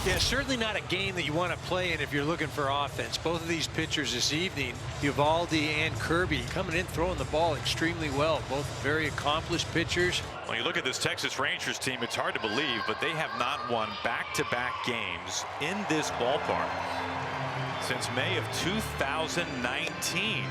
Yeah, certainly not a game that you want to play in if you're looking for offense. Both of these pitchers this evening, Eovaldi and Kirby, coming in throwing the ball extremely well. Both very accomplished pitchers. When you look at this Texas Rangers team, it's hard to believe, but they have not won back-to-back games in this ballpark since May of 2019.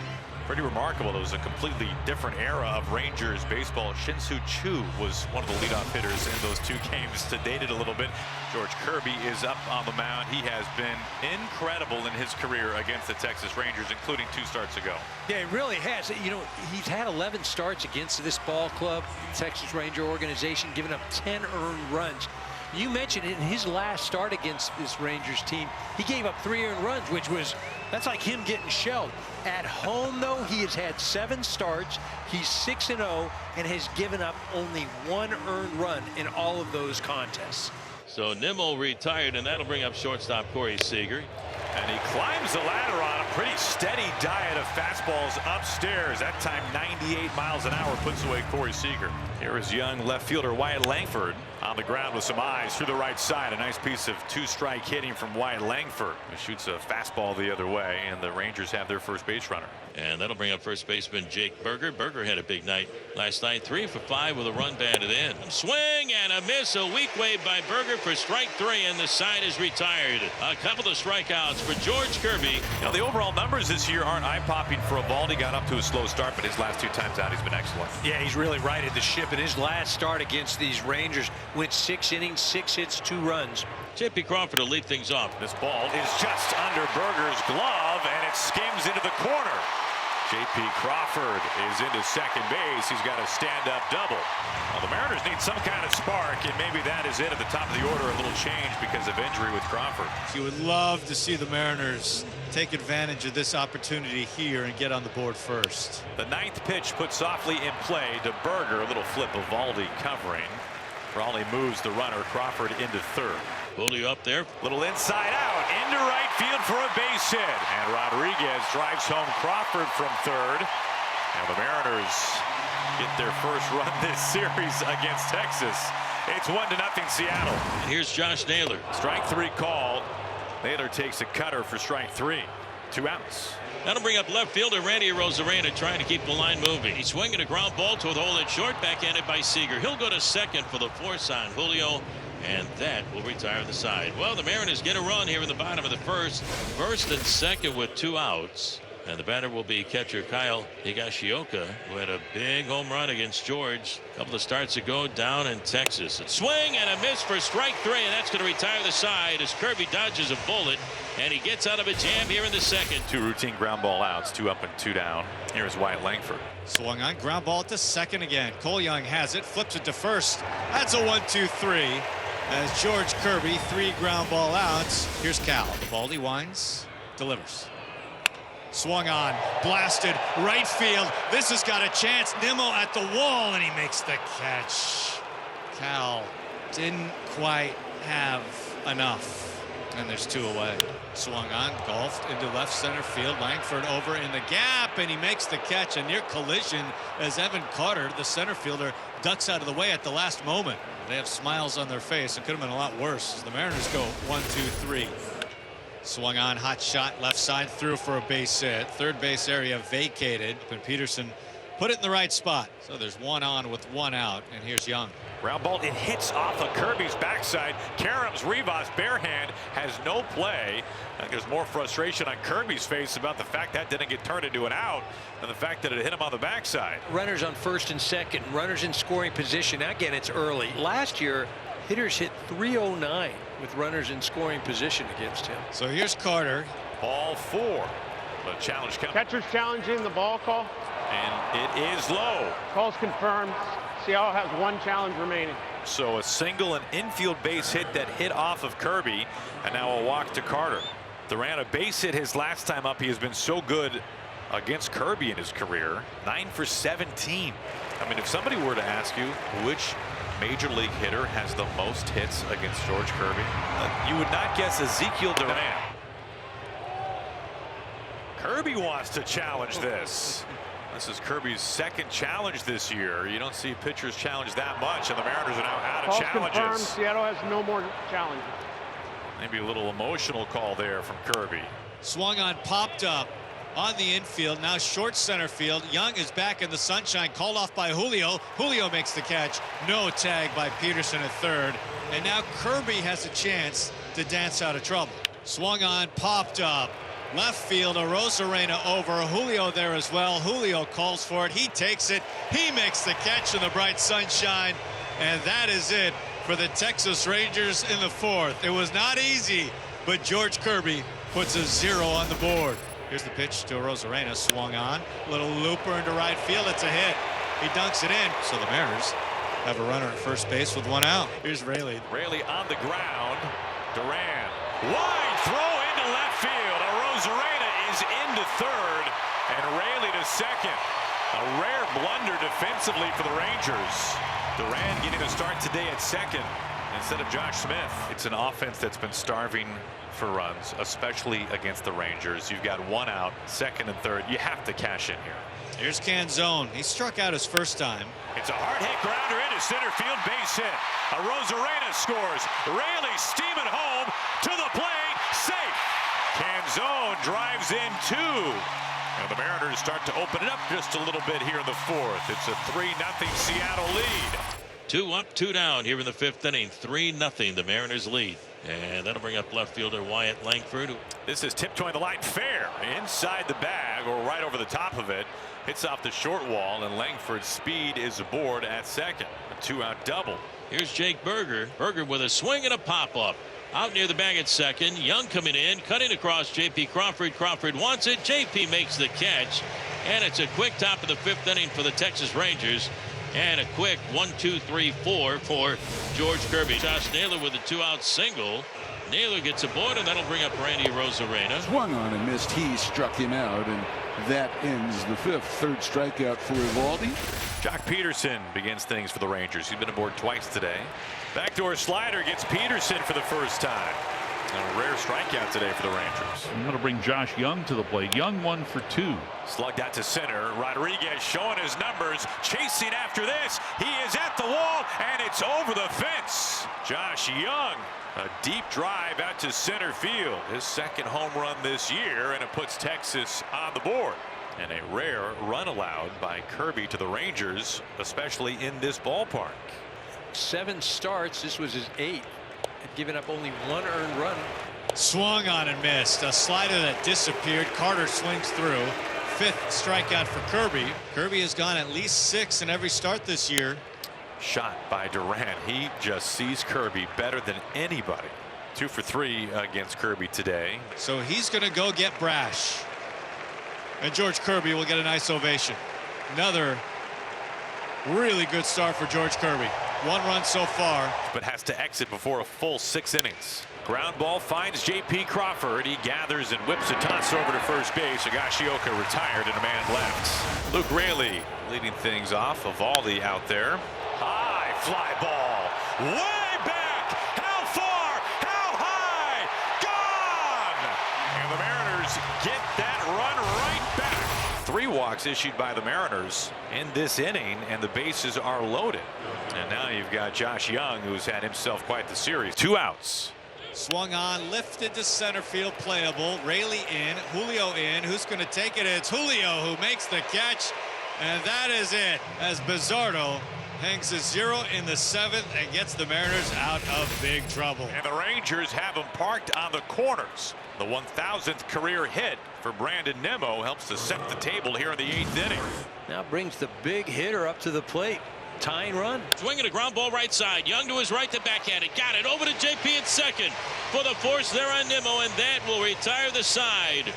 Pretty remarkable. It was a completely different era of Rangers baseball. Shin-Soo Choo was one of the leadoff hitters in those two games to date it a little bit. George Kirby is up on the mound. He has been incredible in his career against the Texas Rangers, including 2 starts ago. Yeah, he really has. You know, he's had 11 starts against this ball club, Texas Ranger organization, giving up 10 earned runs. You mentioned in his last start against this Rangers team, he gave up 3 earned runs, that's like him getting shelled. At home, though, he has had 7 starts. He's 6-0 and has given up only 1 earned run in all of those contests. So Nimmo retired, and that'll bring up shortstop Corey Seager. And he climbs the ladder on a pretty steady diet of fastballs upstairs. That time 98 miles an hour puts away Corey Seager. Here is young left fielder Wyatt Langford on the ground with some eyes through the right side. A nice piece of 2-strike hitting from Wyatt Langford, who shoots a fastball the other way, and the Rangers have their first base runner. And that'll bring up first baseman Jake Burger. Burger had a big night last night, 3 for 5 with a run batted in. Swing and a miss, a weak wave by Burger for strike 3, and the side is retired. A couple of strikeouts for George Kirby. Now, the overall numbers this year aren't eye-popping for Eovaldi. Got up to a slow start, but his last 2 times out, he's been excellent. Yeah, he's really righted the ship. In his last start against these Rangers, went 6 innings, 6 hits, 2 runs. J.P. Crawford will lead things off. This ball is just under Burger's glove, and it skims into the corner. J.P. Crawford is into second base. He's got a stand-up double. Well, the Mariners need some kind of spark, and maybe that is it at the top of the order. A little change because of injury with Crawford. You would love to see the Mariners take advantage of this opportunity here and get on the board first. The 9th pitch put softly in play to Burger. A little flip of Eovaldi covering. Raleigh moves the runner Crawford into third. Julio up there. Little inside out into right field for a base hit. And Rodriguez drives home Crawford from third. And the Mariners get their first run this series against Texas. It's 1-0 Seattle. And here's Josh Naylor. Strike 3 called. Naylor takes a cutter for strike 3. 2 outs. That'll bring up left fielder Randy Arozarena, trying to keep the line moving. He's swinging a ground ball to a hole at short, backhanded by Seager. He'll go to second for the force on Julio, and that will retire the side. Well, the Mariners get a run here in the bottom of the first. First and second with 2 outs. And the batter will be catcher Kyle Higashioka, who had a big home run against George a couple of starts ago down in Texas. A swing and a miss for strike 3, and that's going to retire the side as Kirby dodges a bullet, and he gets out of a jam here in the second. 2 routine ground ball outs, 2 up and 2 down. Here's Wyatt Langford. Swung on, ground ball to second again. Cole Young has it, flips it to first. That's a 1-2-3 as George Kirby, 3 ground ball outs. Here's Cal. Eovaldi winds, delivers. Swung on, blasted, right field. This has got a chance. Nimmo at the wall, and he makes the catch. Cal didn't quite have enough, and there's 2 away. Swung on, golfed into left center field. Langford over in the gap, and he makes the catch. A near collision as Evan Carter, the center fielder, ducks out of the way at the last moment. They have smiles on their face. It could have been a lot worse as the Mariners go 1-2-3. Swung on, hot shot, left side, through for a base hit. Third base area vacated, but Peterson put it in the right spot. So there's 1 on with 1 out, and here's Young. Ground ball, it hits off of Kirby's backside. Karam's Rivas bare hand has no play. I think there's more frustration on Kirby's face about the fact that didn't get turned into an out than the fact that it hit him on the backside. Runners on first and second, runners in scoring position. Again, it's early. Last year, hitters hit .309 with runners in scoring position against him. So here's Carter. Ball 4. The challenge comes. Catcher's challenging the ball call. And it is low. Call's confirmed. Seattle has 1 challenge remaining. So a single and infield base hit that hit off of Kirby, and now a walk to Carter. Duran, a base hit his last time up. He has been so good against Kirby in his career. 9 for 17. I mean, if somebody were to ask you which major league hitter has the most hits against George Kirby, you would not guess Ezekiel Duran. Kirby wants to challenge this. This is Kirby's 2nd challenge this year. You don't see pitchers challenge that much, and the Mariners are now out of challenges. Confirmed. Seattle has no more challenges. Maybe a little emotional call there from Kirby. Swung on, popped up on the infield. Now short center field. Young is back in the sunshine. Called off by Julio. Julio makes the catch. No tag by Peterson at third. And now Kirby has a chance to dance out of trouble. Swung on, popped up. Left field, Arozarena over. Julio there as well. Julio calls for it. He takes it. He makes the catch in the bright sunshine. And that is it for the Texas Rangers in the fourth. It was not easy, but George Kirby puts a 0 on the board. Here's the pitch to Arozarena. Swung on. Little looper into right field. It's a hit. He dunks it in. So the Mariners have a runner at first base with 1 out. Here's Raley. Raley on the ground. Duran. Wide throw into left field. Arozarena is into third. And Raley to second. A rare blunder defensively for the Rangers. Duran getting a start today at second instead of Josh Smith. It's an offense that's been starving for runs, especially against the Rangers. You've got 1 out, second and third. You have to cash in here. Here's Canzone. He struck out his first time. It's a hard hit grounder into center field, base hit. Arozarena scores. Raley steaming home to the plate, safe. Canzone drives in 2. And the Mariners start to open it up just a little bit here in the fourth. It's a 3-0 Seattle lead. 2 up, 2 down here in the 5th inning. 3-0 the Mariners lead. And that'll bring up left fielder Wyatt Langford. This is tiptoeing the line fair inside the bag or right over the top of it. Hits off the short wall, and Langford's speed is aboard at second. A 2-out double. Here's Jake Berger. Berger with a swing and a pop up. Out near the bag at second. Young coming in, cutting across J.P. Crawford. Crawford wants it. J.P. makes the catch. And it's a quick top of the 5th inning for the Texas Rangers. And a quick 1-2-3-4 for George Kirby. Josh Naylor with a 2-out single. Naylor gets aboard, and that'll bring up Randy Arozarena. Swung on and missed. He struck him out, and that ends the 5th. Third strikeout for Evaldi. Jock Peterson begins things for the Rangers. He's been aboard twice today. Backdoor slider gets Peterson for the first time. And a rare strikeout today for the Rangers. I'm going to bring Josh Young to the plate. Young 1 for 2. Slugged out to center. Rodriguez showing his numbers. Chasing after this. He is at the wall, and it's over the fence. Josh Young, a deep drive out to center field. His second home run this year, and it puts Texas on the board. And a rare run allowed by Kirby to the Rangers, especially in this ballpark. 7 starts. This was his 8th. Giving up only 1 earned run. Swung on and missed. A slider that disappeared. Carter swings through. 5th strikeout for Kirby. Kirby has gone at least 6 in every start this year. Shot by Duran. He just sees Kirby better than anybody. 2 for 3 against Kirby today. So he's going to go get Brash. And George Kirby will get a nice ovation. Another really good start for George Kirby. 1 run so far, but has to exit before a full 6 innings. Ground ball finds J.P. Crawford. He gathers and whips a toss over to first base. Higashioka retired and a man left. Luke Raley leading things off. Evaldi out there. High fly ball. Way back. How far? How high? Gone! And the Mariners get that run right back. 3 walks issued by the Mariners in this inning, and the bases are loaded. And now you've got Josh Young, who's had himself quite the series. 2 outs. Swung on, lifted to center field, playable. Raley in, Julio in. Who's going to take it? It's Julio who makes the catch. And that is it, as Bizzardo hangs a 0 in the 7th and gets the Mariners out of big trouble. And the Rangers have him parked on the corners. The 1,000th career hit for Brandon Nimmo helps to set the table here in the 8th inning. Now brings the big hitter up to the plate. Tying run. Swinging a ground ball right side. Young to his right to backhand it. Got it over to J.P. at second for the force there on Nimmo, and that will retire the side.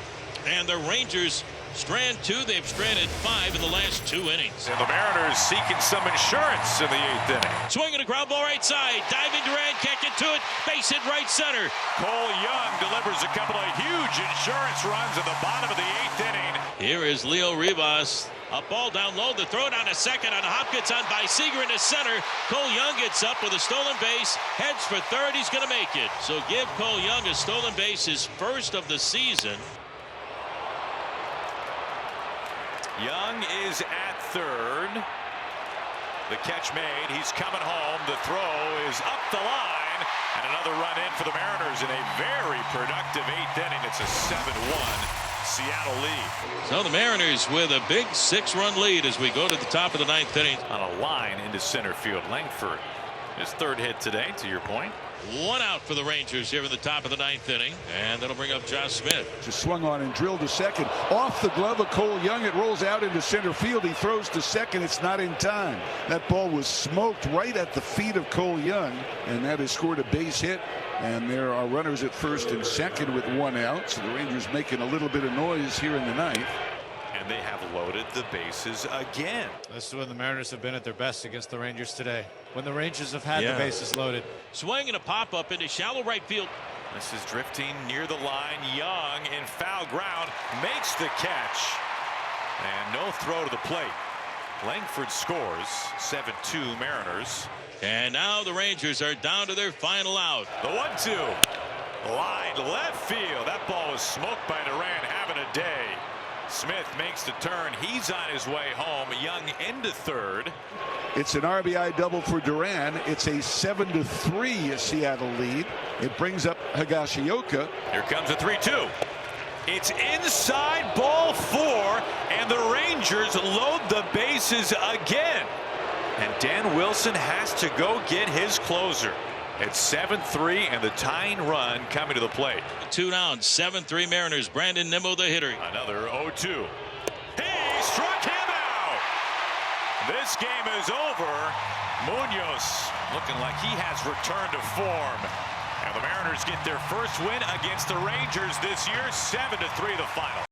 And the Rangers strand 2. They've stranded 5 in the last 2 innings. And the Mariners seeking some insurance in the 8th inning. Swinging a ground ball right side. Diving Duran can't get to it. Base hit right center. Cole Young delivers a couple of huge insurance runs at the bottom of the 8th inning. Here is Leo Rivas. A ball down low. The throw down to second on a hop gets on by Seager into center. Cole Young gets up with a stolen base. Heads for third. He's going to make it. So give Cole Young a stolen base, his first of the season. Young is at third. The catch made. He's coming home. The throw is up the line. And another run in for the Mariners in a very productive 8th inning. It's a 7-1 Seattle lead. So the Mariners with a big 6-run lead as we go to the top of the 9th inning. On a line into center field. Langford, his 3rd hit today, to your point. 1 out for the Rangers here in the top of the 9th inning, and that'll bring up Josh Smith. Just swung on and drilled to second. Off the glove of Cole Young. It rolls out into center field. He throws to second. It's not in time. That ball was smoked right at the feet of Cole Young, and that has scored a base hit. And there are runners at first and second with 1 out. So the Rangers making a little bit of noise here in the 9th. And they have loaded the bases again. This is when the Mariners have been at their best against the Rangers today. When the Rangers have had the bases loaded. Swing and a pop up into shallow right field. This is drifting near the line. Young in foul ground makes the catch. And no throw to the plate. Langford scores. 7-2 Mariners. And now the Rangers are down to their final out. The 1-2. Line left field. That ball was smoked by Duran, having a day. Smith makes the turn. He's on his way home. Young into 3rd. It's an RBI double for Duran. It's a 7-3 Seattle lead. It brings up Higashioka. Here comes a 3-2. It's inside ball 4, and the Rangers load the bases again. And Dan Wilson has to go get his closer. It's 7-3 and the tying run coming to the plate. 2 down, 7-3 Mariners. Brandon Nimmo the hitter. Another 0-2. He struck him out. This game is over. Munoz looking like he has returned to form. And the Mariners get their first win against the Rangers this year. 7-3 the final.